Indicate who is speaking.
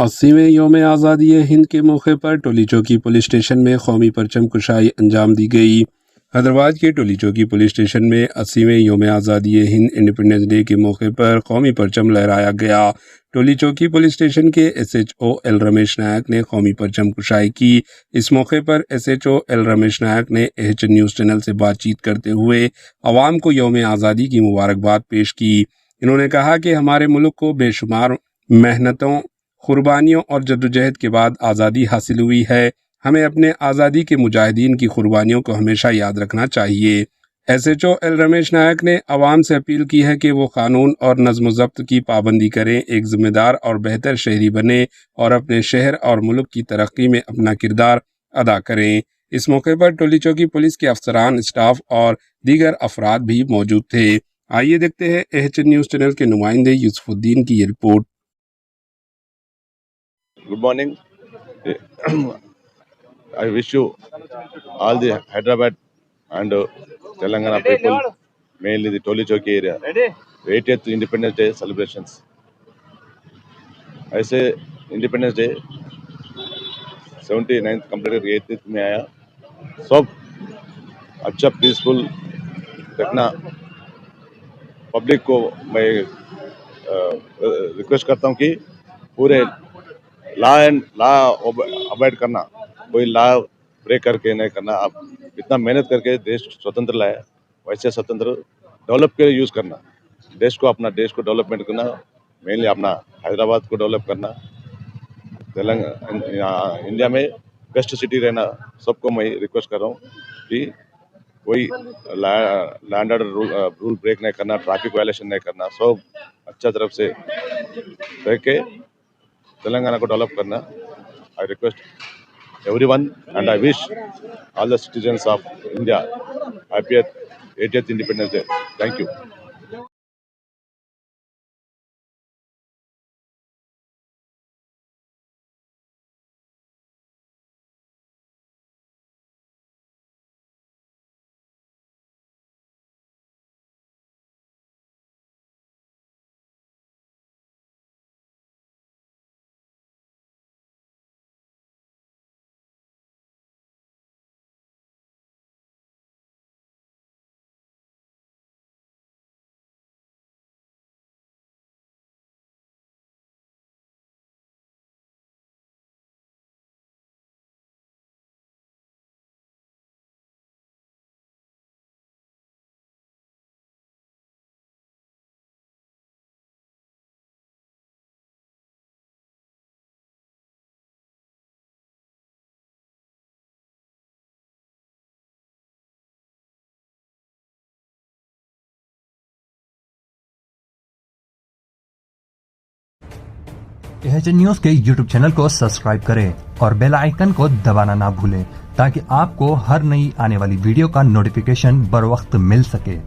Speaker 1: 80वें योम आज़ादी हिंद के मौके पर टोली चौकी पुलिस स्टेशन में कौमी परचम कुशाई अंजाम दी गई। हैदराबाद के टोली चौकी पुलिस स्टेशन में 80वें योम आज़ादी हिंद इंडिपेंडेंस डे के मौके पर कौमी परचम लहराया गया। टोली चौकी पुलिस स्टेशन के SHO एल रमेश नायक ने कौमी परचम कुशाई की। इस मौके पर SHO एल रमेश नायक ने AH न्यूज़ चैनल से बातचीत करते हुए आवाम को योम आज़ादी की मुबारकबाद पेश की। इन्होंने कहा कि हमारे मुल्क को बेशुमार मेहनतों, कुर्बानियों और जद्दोजहद के बाद आज़ादी हासिल हुई है। हमें अपने आज़ादी के मुजाहिदीन की कुर्बानियों को हमेशा याद रखना चाहिए। SHO एल रमेश नायक ने आवाम से अपील की है कि वो कानून और नज़्म-ज़ब्त की पाबंदी करें, एक ज़िम्मेदार और बेहतर शहरी बने और अपने शहर और मुल्क की तरक्की में अपना किरदार अदा करें। इस मौके पर टोली चौकी पुलिस के अफसरान, स्टाफ और दीगर अफराद भी मौजूद थे। आइए देखते हैं AH न्यूज़ चैनल के नुमाइंदे यूसुफुद्दीन की ये report.
Speaker 2: Good morning. I wish you all the Hyderabad and Telangana people, mainly the Toli Chowki area, 80th Independence Day celebrations. ऐसे Independence Day 79th complete 80th में आया। सब अच्छा पीसफुल रखना। पब्लिक को मैं रिक्वेस्ट करता हूँ कि पूरे लॉ अवॉइड करना, कोई लॉ ब्रेक करके नहीं करना। आप इतना मेहनत करके देश स्वतंत्र लाया, वैसे स्वतंत्र डेवलप के लिए यूज़ करना। देश को डेवलपमेंट करना, मेनली अपना हैदराबाद को डेवलप करना, तेलंगाना इंडिया में बेस्ट सिटी रहना। सबको मैं रिक्वेस्ट कर रहा हूँ कि कोई लैंड ऑर्डर रूल ब्रेक नहीं करना, ट्रैफिक वायलेशन नहीं करना, सब अच्छा तरफ से रह के तेलंगाना को डेवलप करना। I request everyone and I wish all the citizens of India happy 80th Independence Day. Thank you.
Speaker 3: AH news के YouTube चैनल को सब्सक्राइब करें और बेल आइकन को दबाना ना भूलें ताकि आपको हर नई आने वाली वीडियो का नोटिफिकेशन बर वक्त मिल सके।